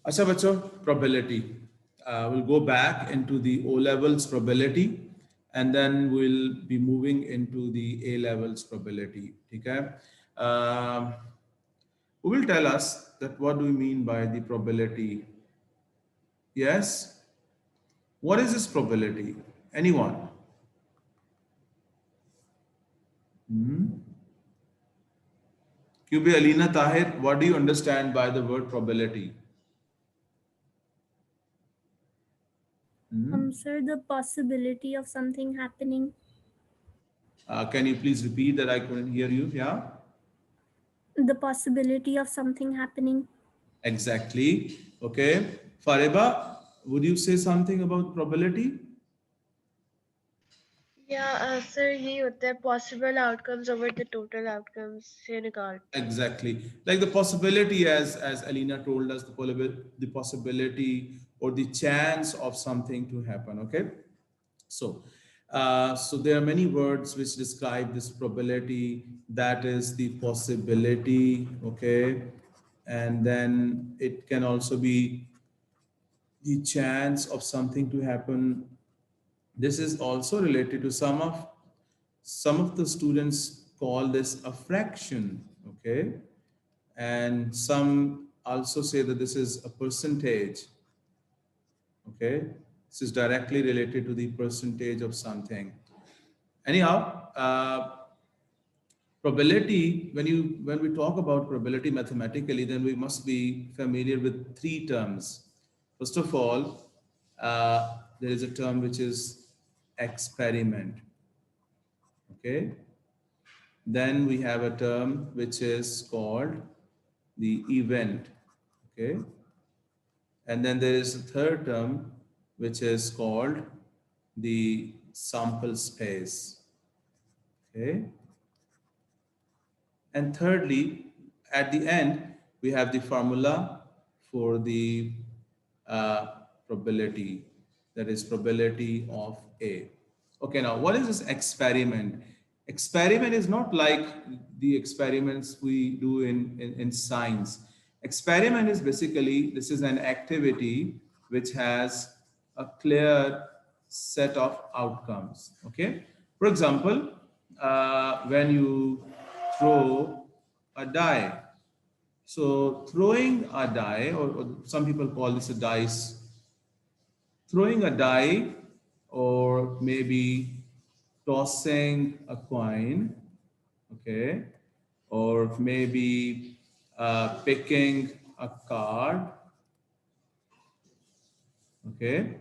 अच्छा बच्चों, probability. We'll go back into the O levels probability and then we'll be moving into the A levels probability. ठीक है? Um, who will tell us that what do we mean by the probability? Yes? What is this probability? Anyone? Hmm? QB Alina Tahir, what do you understand by the word probability? Hmm? Sir, the possibility of something happening. Can you please repeat that? I couldn't hear you. Yeah? The possibility of something happening. Exactly. Okay. Fariba, would you say something about probability? या sir यही होता है possible outcomes over the total outcomes से निकालते हैं. Exactly. Like the possibility, as Alina told us, the possibility or the chance of something to happen. Okay. So, so there are many words which describe this probability. That is the possibility. Okay. And then it can also be the chance of something to happen. This is also related to some of the students call this a fraction, okay? And some also say that this is a percentage, okay? This is directly related to the percentage of something. Anyhow, probability, when we talk about probability mathematically, then we must be familiar with three terms. First of all, there is a term which is experiment, okay? Then we have a term which is called the event, okay? And then there is a third term which is called the sample space, okay? And thirdly, at the end, we have the formula for the uh, probability, that is probability of A. Okay, now what is this experiment? Experiment is not like the experiments we do in science. Experiment is basically, this is an activity which has a clear set of outcomes. Okay, for example, when you throw a die, so throwing a die, or some people call this a dice, throwing a die, or maybe tossing a coin, okay, or maybe picking a card, okay,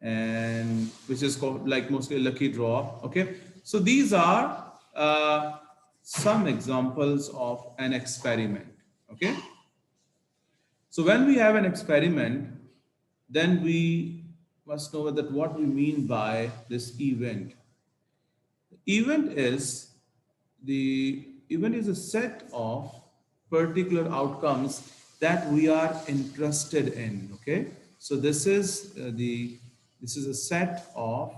and which is called like mostly lucky draw, okay. So these are some examples of an experiment, okay. So when we have an experiment, then we must know that what we mean by this event. Event is the event is a set of particular outcomes that we are interested in. Okay, so this is a set of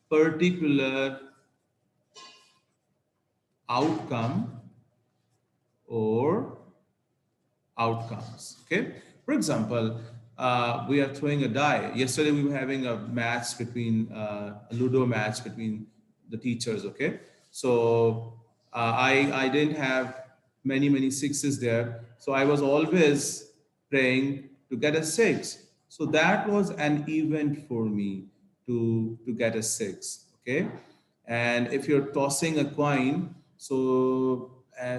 particular outcome or outcomes. Okay, for example, we are throwing a die. Yesterday we were having a match between a Ludo match between the teachers. Okay, so I didn't have many sixes there, so I was always praying to get a six. So that was an event for me to get a six. Okay, and if you're tossing a coin, so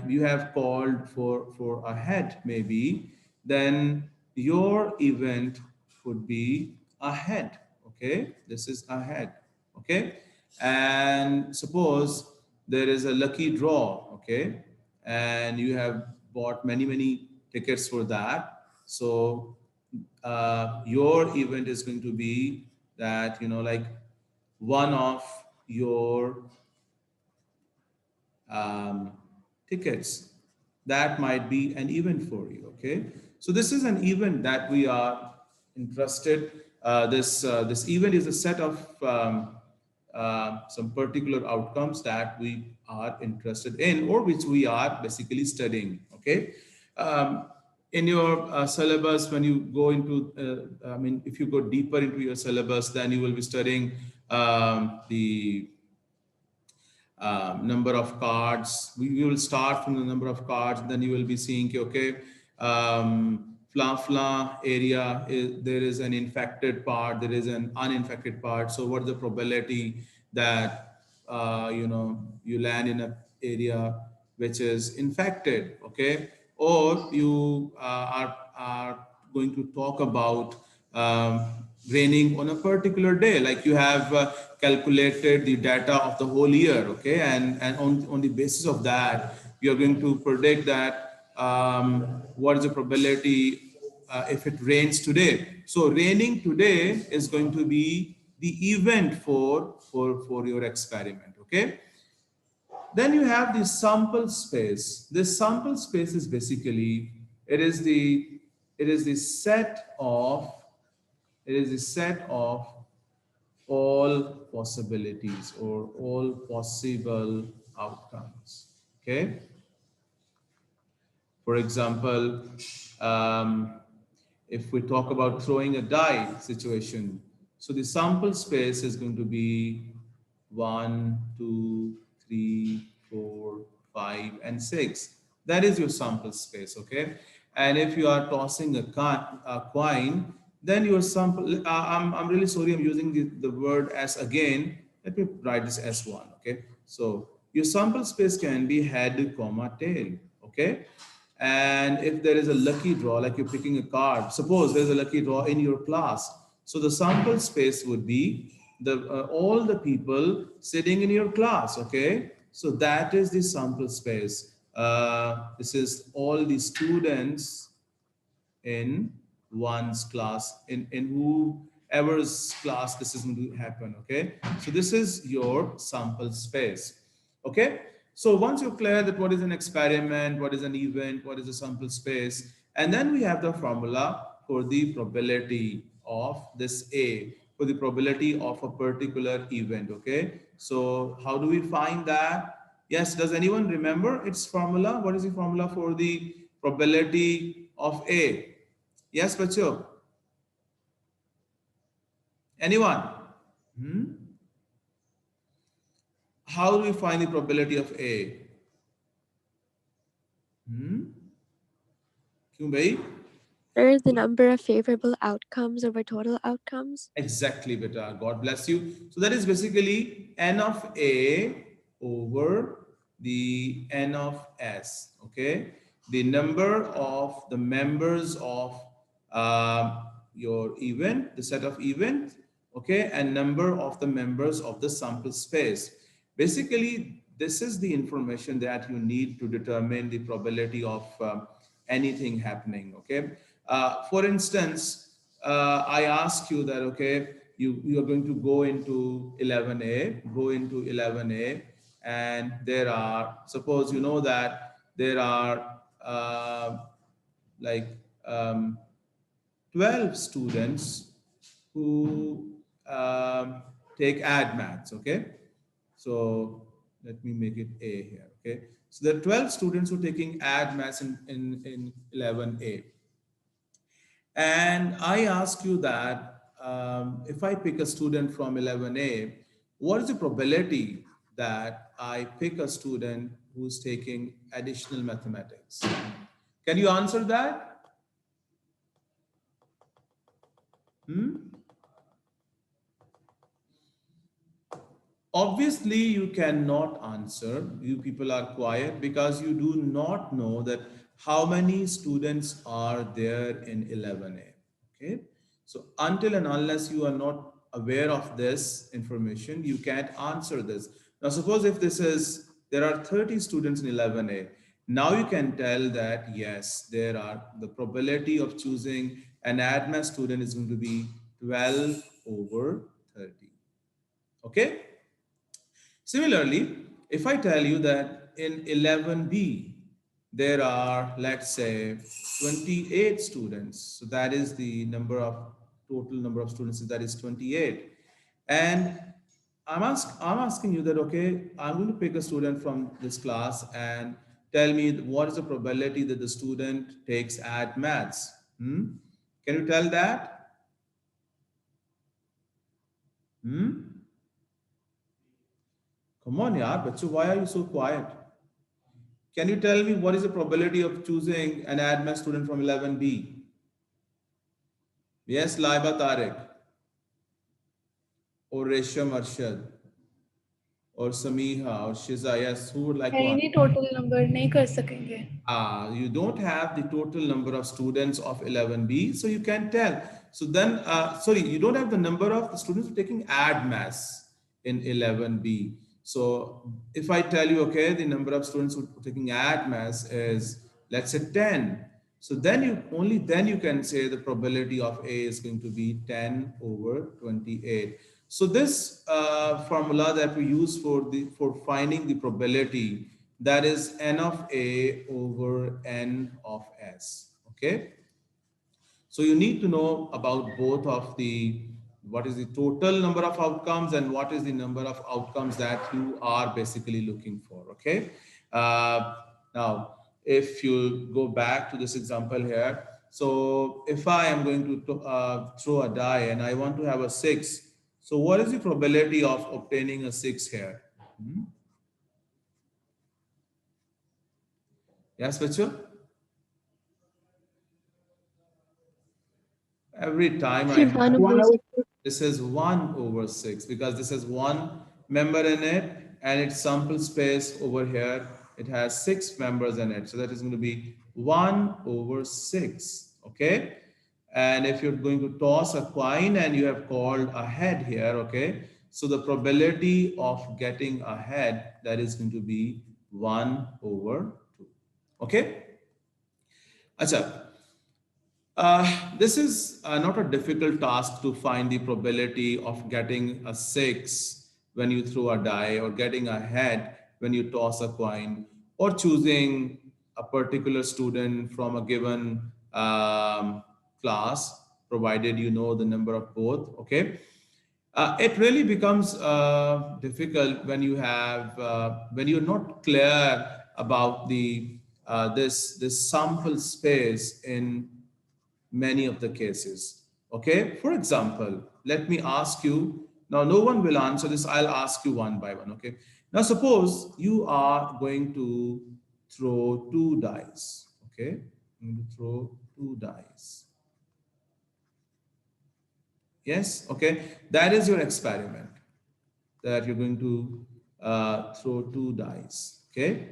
you have called for a head maybe, then your event could be a head. Okay, this is a head. Okay, and suppose there is a lucky draw. Okay, and you have bought many tickets for that. So your event is going to be that, like one of your um, tickets, that might be an event for you. Okay, so this is an event that we are interested. This event is a set of some particular outcomes that we are interested in, or which we are basically studying. Okay, um, in your syllabus, when you go into, I mean, if you go deeper into your syllabus, then you will be studying the number of cards. We will start from the number of cards, then you will be seeing, okay, flan area, there is an infected part, there is an uninfected part. So what is the probability that, you land in a area which is infected, okay? Or you are going to talk about raining on a particular day, like you have calculated the data of the whole year, okay, and on the basis of that you're going to predict that what is the probability if it rains today. So raining today is going to be the event for your experiment, okay. Then you have the sample space. This sample space is basically, it is the it is the set of it is the set of all possibilities or all possible outcomes. Okay. For example, um, if we talk about throwing a die situation, so the sample space is going to be 1, 2, 3, 4, 5, and 6. That is your sample space, okay? And if you are tossing a coin, then your sample, I'm really sorry, I'm using the word as again. Let me write this as one, okay? So your sample space can be head, comma, tail, okay? And if there is a lucky draw, like you're picking a card, suppose there's a lucky draw in your class. So the sample space would be all the people sitting in your class, okay? So that is the sample space. This is all the students in one's class, in whoever's class this is going to happen, okay. So this is your sample space, okay. So once you're clear that what is an experiment, what is an event, what is a sample space, and then we have the formula for the probability of this A, for the probability of a particular event, okay. So how do we find that? Yes, does anyone remember its formula? What is the formula for the probability of A? Yes, Bacho. Anyone? Hmm? How do we find the probability of A? Hmm? क्यों भाई? Or the number of favorable outcomes over total outcomes. Exactly, beta. God bless you. So that is basically n of A over the n of S. Okay, the number of the members of your event, the set of events. Okay, and number of the members of the sample space. Basically, this is the information that you need to determine the probability of anything happening. Okay, for instance, I ask you that, okay, you are going to go into 11A, and there are, suppose you know that there are like um, 12 students who take ad maths, okay? So let me make it A here, okay? So there are 12 students who are taking ad maths in 11A. And I ask you that if I pick a student from 11A, what is the probability that I pick a student who's taking additional mathematics? Can you answer that? Hmm? Obviously, you cannot answer. You people are quiet because you do not know that how many students are there in 11A. Okay. So until and unless you are not aware of this information, you can't answer this. Now, suppose if there are 30 students in 11A. Now you can tell that yes, there are the probability of choosing an ADMAS student is going to be 12 over 30. Okay. Similarly, if I tell you that in 11B, there are, let's say, 28 students. So that is the total number of students, that is 28. And I'm asking you that, okay, I'm going to pick a student from this class and tell me what is the probability that the student takes add maths? Hmm? Can you tell that? Hmm? Come on, yaar, bachcho, why are you so quiet? Can you tell me what is the probability of choosing an add maths student from 11B? Yes, Laiba Tariq or Resham Arshad or Samiha or Shiza. Yes, who would like है to he answer? नहीं total number नहीं कर सकेंगे. You don't have the total number of students of 11B, so you can tell. So then, sorry, you don't have the number of the students taking add maths in 11B. So if I tell you, okay, the number of students who are taking add maths is, let's say 10. So then you only then you can say the probability of A is going to be 10 over 28. So this formula that we use for finding the probability, that is n of A over n of S. Okay. So you need to know about both of the, what is the total number of outcomes and what is the number of outcomes that you are basically looking for. Okay. Now, if you go back to this example here, so if I am going to throw a die and I want to have a 6, so what is the probability of obtaining a 6 here? Hmm? Yes, Vachul? Every time I have, 1/6. this is 1 over 6 because this has one member in it and its sample space over here, it has 6 members in it. So that is going to be 1 over 6. Okay. And if you're going to toss a coin and you have called a head here, okay. So the probability of getting a head, that is going to be 1 over 2. Okay. Acha. This is not a difficult task to find the probability of getting a 6 when you throw a die, or getting a head when you toss a coin, or choosing a particular student from a given class, provided you know the number of both. Okay. It really becomes difficult when you have when you're not clear about the this sample space in many of the cases. Okay, for example, let me ask you now. No one will answer this. I'll ask you one by one. Okay, now suppose you are going to throw two dice. Okay, I'm going to throw two dice. Yes, okay, that is your experiment, that you're going to throw two dice. Okay,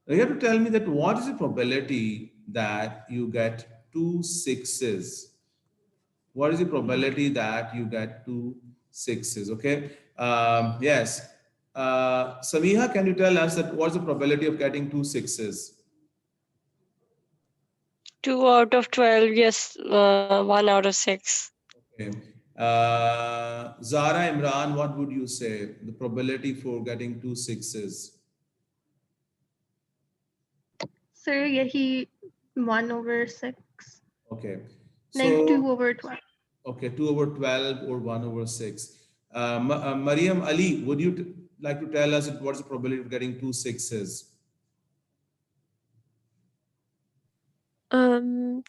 now you have to tell me that what is the probability that you get two sixes. What is the probability that you get two sixes? Okay. Yes. Samiha, can you tell us that what's the probability of getting two sixes? 2 out of 12, yes, 1 out of 6. Okay. Zara Imran, what would you say? The probability for getting two sixes? Sir, यही 1/6. Okay. Like 2 So, over 12. okay, 2 over 12 or 1 over 6. Mariam Ali, would you like to tell us what's the probability of getting two sixes?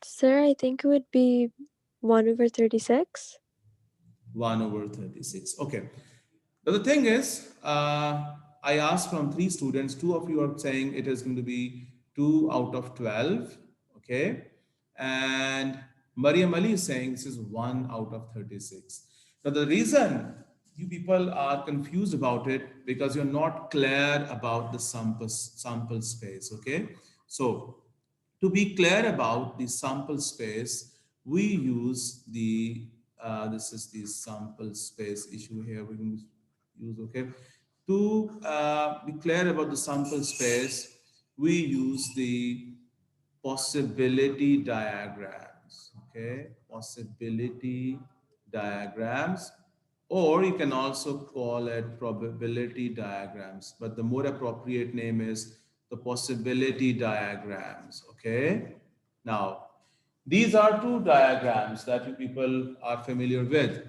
Sir, I think it would be 1/36. 1 over 36. Okay. But the thing is, I asked from 3 students, 2 of you are saying it is going to be 2 out of 12. Okay. And Mariam Ali is saying this is 1 out of 36. Now, the reason you people are confused about it because you're not clear about the sample space. Okay. So, to be clear about the sample space, we use the, this is the sample space issue here. We can use, okay. To be clear about the sample space, we use the possibility diagrams, okay. Possibility diagrams, or you can also call it probability diagrams, but the more appropriate name is the possibility diagrams. Okay. Now, these are two diagrams that you people are familiar with.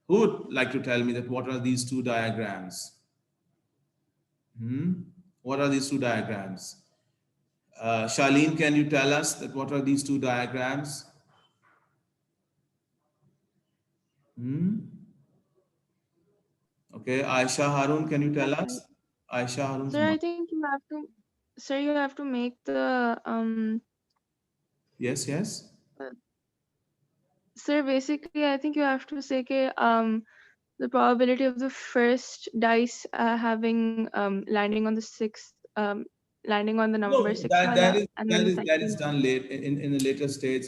Who would like to tell me that what are these two diagrams? What are these two diagrams? Charlene, can you tell us that what are these two diagrams? Hmm? Okay, Aisha Harun, can you tell us? Aisha Harun's Sir, mom. I think you have to, sir, you have to make the Yes, yes. uh, sir, basically I think you have to say the probability of the first dice having landing on the sixth landing on the number No, six wala, and then the that is second. done late in the later stage.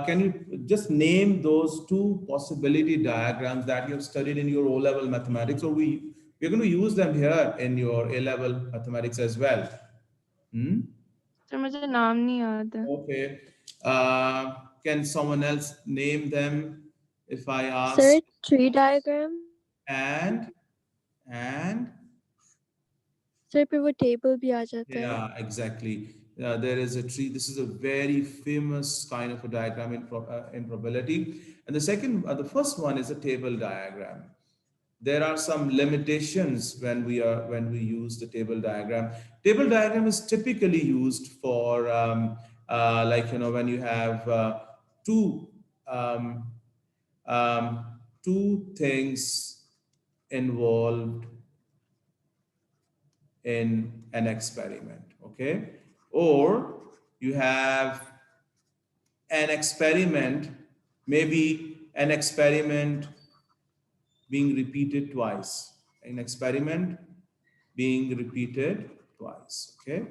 Can you just name those two possibility diagrams that you have studied in your O-level mathematics, or we're going to use them here in your A-level mathematics as well? Hmm? Sir, मुझे नाम नहीं याद है. Okay. Can someone else name them if I ask? Sir, tree diagram. And and Sir, पे वो table भी आ जाता है. yeah, exactly. There is a tree. This is a very famous kind of a diagram in probability. And the first one is a table diagram. There are some limitations when we use the table diagram. Table diagram is typically used for like when you have two um, two things involved in an experiment, okay? Or you have an experiment, maybe an experiment being repeated twice, an experiment being repeated twice, okay?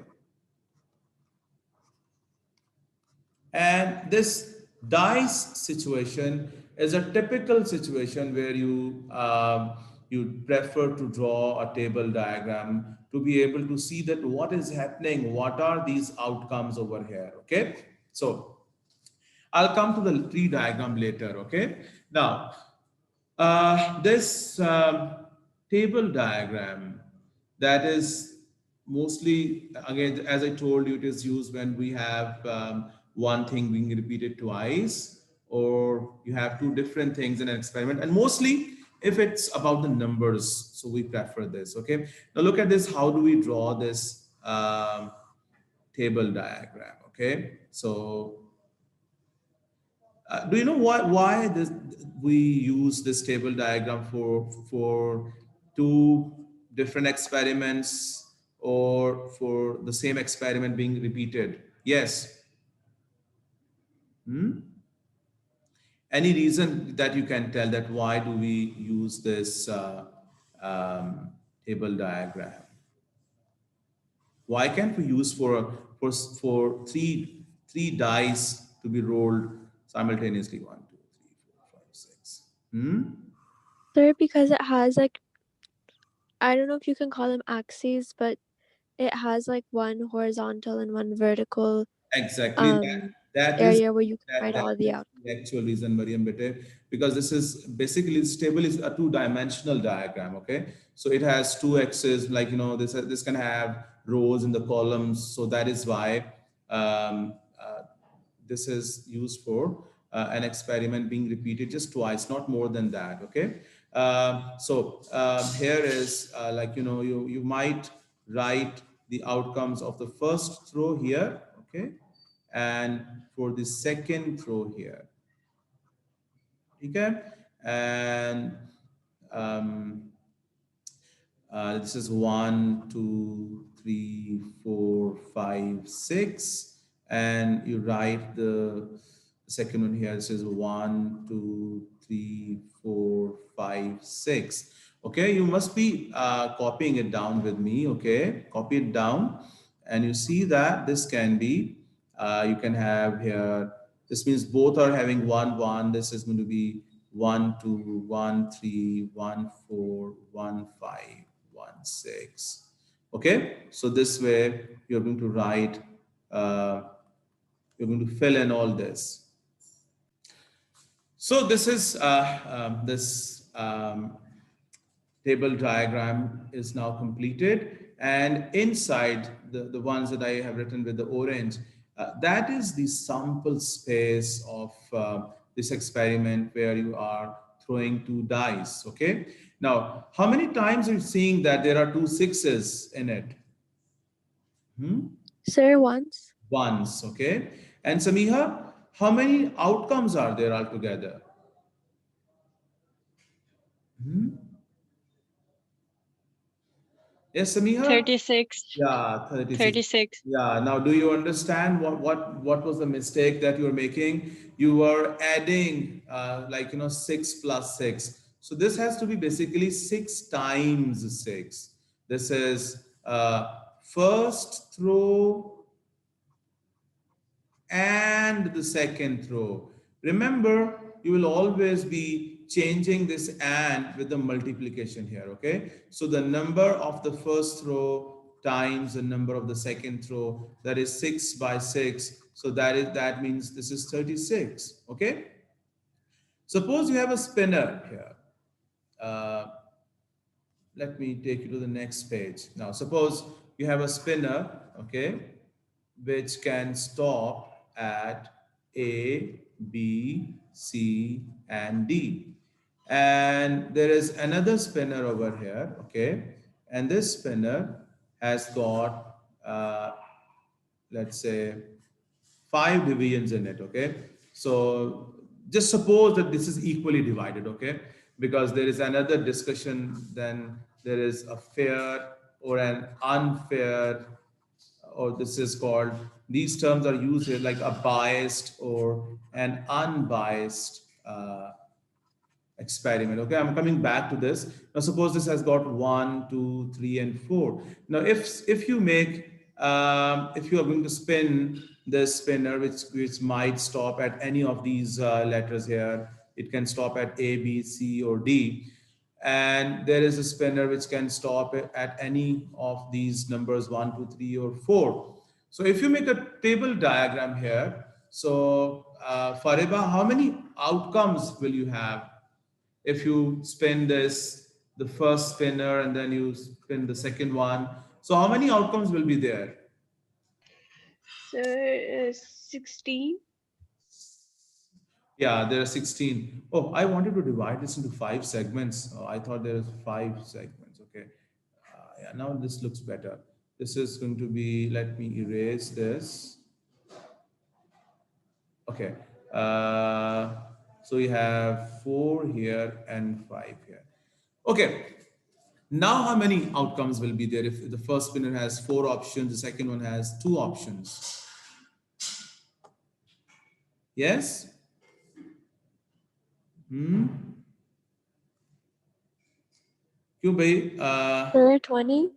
And this dice situation is a typical situation where you prefer to draw a table diagram to be able to see that what is happening, what are these outcomes over here, okay? So I'll come to the tree diagram later, okay? Now, this table diagram that is mostly, again, as I told you, it is used when we have one thing being repeated twice, or you have two different things in an experiment, and mostly if it's about the numbers, so we prefer this, okay? Now look at this, how do we draw this table diagram, okay? So do you know why this we use this table diagram for two different experiments or for the same experiment being repeated? Yes. Hmm? Any reason that you can tell that why do we use this table diagram? Why can't we use for three dice to be rolled simultaneously? 1, 2, 3, 4, 5, 6. Hmm? Sir, because it has like, I don't know if you can call them axes, but it has like one horizontal and one vertical Exactly. That is area where you can write that all the is outcomes. the actual reason, Mariam Bete, because this is basically this table is a two-dimensional diagram. Okay, so it has two axes, like this can have rows in the columns. So that is why this is used for an experiment being repeated just twice, not more than that. Okay, here is you might write the outcomes of the first row here. Okay, and for the second row here. Okay, and um, this is 1, 2, 3, 4, 5, 6, and you write the second one here. This is 1, 2, 3, 4, 5, 6. Okay, you must be copying it down with me. Okay, copy it down, and you see that this can be. You can have here. This means both are having 1, 1. This is going to be 1, 2, 1, 3, 1, 4, 1, 5. 1, 6. Okay, so this way you're going to write, you're going to fill in all this. So this is this table diagram is now completed, and inside the ones that I have written with the orange, that is the sample space of this experiment where you are throwing two dice. Okay, now how many times are you seeing that there are two sixes in it? Hmm? Sir, once. Once, okay? And Samiha, how many outcomes are there altogether? Hmm? Yes, Samiha? 36. Yeah, 36. 36. Yeah, now do you understand what was the mistake that you were making? You were adding like 6 plus 6. So this has to be basically 6 times 6. This is first row and the second row. Remember, you will always be changing this and with the multiplication here, okay? So the number of the first row times the number of the second row, that is 6 by 6. So that means this is 36, okay? Suppose you have a spinner here. Uh, Let me take you to the next page. Now, suppose you have a spinner, okay, which can stop at A, B, C, and D. And there is another spinner over here, okay, and this spinner has got, let's say, 5 divisions in it, okay? So just suppose that this is equally divided, okay? Because there is another discussion, then there is a fair or an unfair, or this is called, these terms are used here like a biased or an unbiased experiment. Okay, I'm coming back to this. Now, suppose this has got 1, 2, 3, and 4. Now, if you make if you are going to spin this spinner, which might stop at any of these letters here, it can stop at A, B, C, or D. And there is a spinner which can stop at any of these numbers 1, 2, 3, or 4. So if you make a table diagram here, so Fariba, how many outcomes will you have if you spin the first spinner and then you spin the second one? So how many outcomes will be there? Sir, 16. Yeah, there are 16. Oh, I wanted to divide this into 5 segments. Oh, I thought there is 5 segments. Okay. Yeah, now this looks better. This is going to be, let me erase this. Okay. So we have 4 here and 5 here. Okay. Now, how many outcomes will be there if the first spinner has 4 options, the second one has 2 options? Yes? Hmm? क्यों भाई? Sir, 20.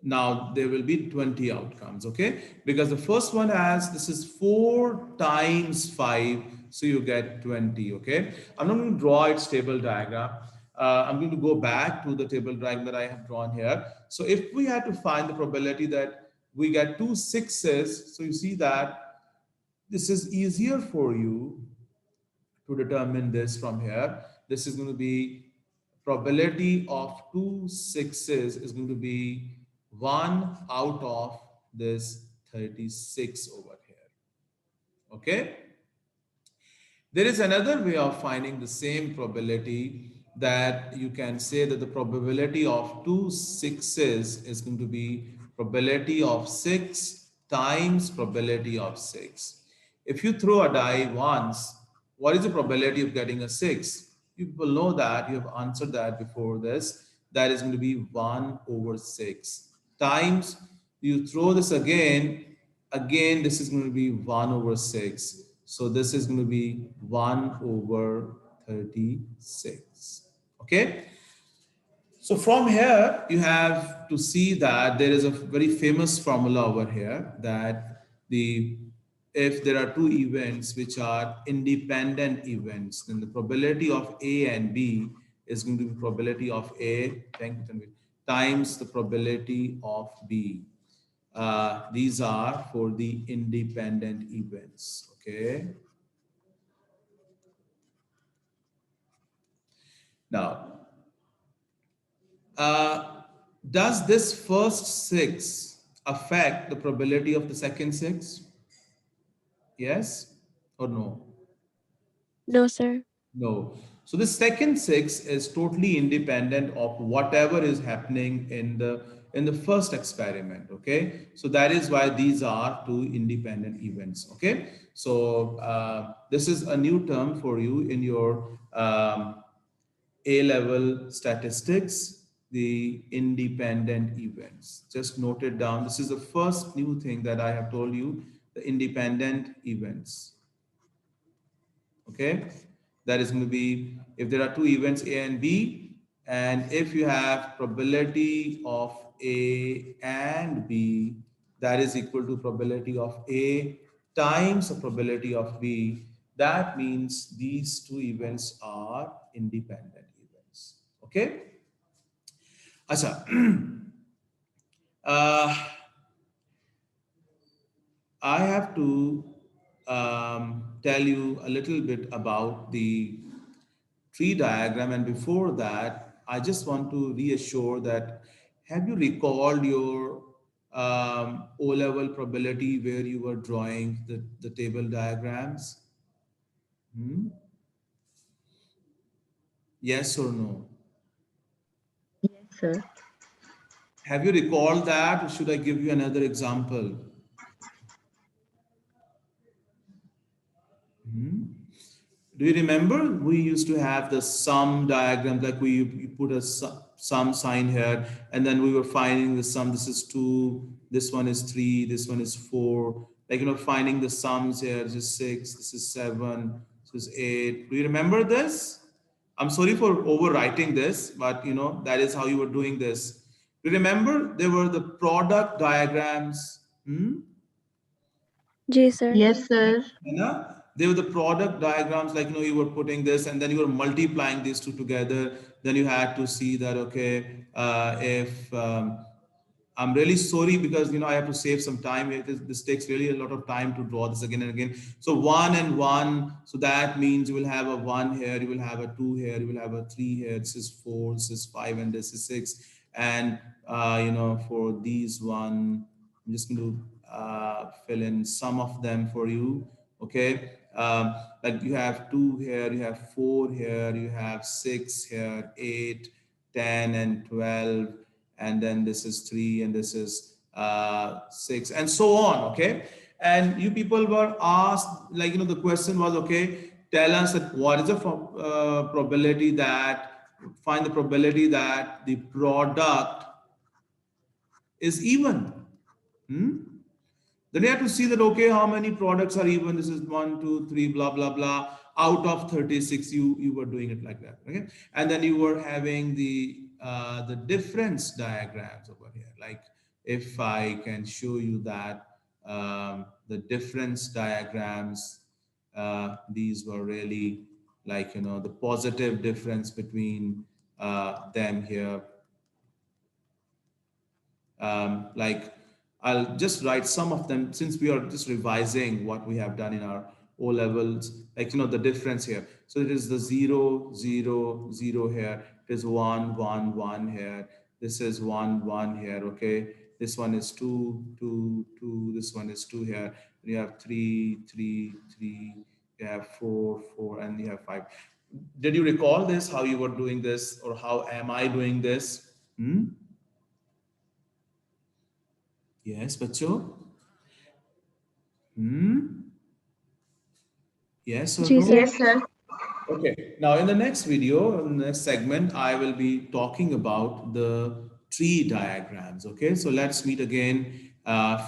Now there will be 20 outcomes, okay? Because the first one has, this is 4 times 5, so you get 20, okay? I'm not going to draw its table diagram. I'm going to go back to the table diagram that I have drawn here. So if we had to find the probability that we get 2 6s, so you see that this is easier for you to determine this from here. This is going to be probability of 2 6s is going to be 1 out of this 36 over here. Okay. There is another way of finding the same probability, that you can say that the probability of 2 6s is going to be probability of 6 times probability of 6. If you throw a die once, what is the probability of getting a 6? You people know that, you have answered that before this. That is going to be 1 over 6 times you throw this again this is going to be 1 over 6. So this is going to be 1 over 36. Okay. So from here, you have to see that there is a very famous formula over here, that if there are 2 events which are independent events, then the probability of A and B is going to be probability of A, thank you, Tanvir, times the probability of B. These are for the independent events. Okay. Now, does this first 6 affect the probability of the second 6? Yes or no? No, sir. No. So the second 6 is totally independent of whatever is happening in the in the first experiment. Okay, so that is why these are two independent events. Okay, so this is a new term for you in your A-level statistics, the independent events. Just note it down. This is the first new thing that I have told you, the independent events. Okay, that is going to be if there are two events A and B, and if you have probability of A and B, that is equal to probability of A times the probability of B. That means these two events are independent events. Okay. Acha. uh, I have to tell you a little bit about the tree diagram, and before that I just want to reassure that have you recalled your O-level probability where you were drawing the table diagrams? Hmm? Yes or no? Yes, sir. Have you recalled that, or should I give you another example? Hmm? Do you remember we used to have the sum diagram, like you put a sum sign here, and then we were finding the sum. This is 2, this one is 3, this one is 4. Like, finding the sums here. This is 6, this is 7, this is 8. Do you remember this? I'm sorry for overwriting this, but that is how you were doing this. Do you remember there were the product diagrams? Hmm? Ji sir. Yes, sir. They were the product diagrams, like you were putting this and then you were multiplying these two together. Then you had to see that, okay, if I'm really sorry because I have to save some time. This takes really a lot of time to draw this again and again. So 1 and 1, so that means you will have a 1 here, you will have a 2 here, you will have a 3 here. This is 4, this is 5, and this is 6. And for these one, I'm just going to fill in some of them for you. Okay, like you have 2 here, you have 4 here, you have 6 here, 8, 10, and 12, and then this is 3, and this is 6, and so on. Okay, and you people were asked, like the question was, okay, tell us that what is the probability that, find the probability that the product is even. Hmm? Then you have to see that, okay, how many products are even. This is 1, 2, 3, blah, blah, blah. Out of 36, you were doing it like that. Okay. And then you were having the difference diagrams over here. Like if I can show you that the difference diagrams, these were really like, the positive difference between them here. Like I'll just write some of them since we are just revising what we have done in our O levels, like the difference here. So it is the 0, 0, 0 here. It is 1, 1, 1 here. This is 1, 1 here. Okay. This one is 2, 2, 2. This one is 2 here. You have 3, 3, 3. You have 4, 4, and you have 5. Did you recall this? How you were doing this, or how am I doing this? Hmm? Yes, बच्चों. Hmm? Yes or Ji no? sir. Yes, sir. Okay. Now, in the next video, in the next segment, I will be talking about the tree diagrams. Okay. So let's meet again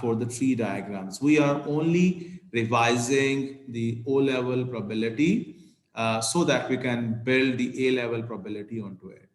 for the tree diagrams. We are only revising the O-level probability so that we can build the A-level probability onto it.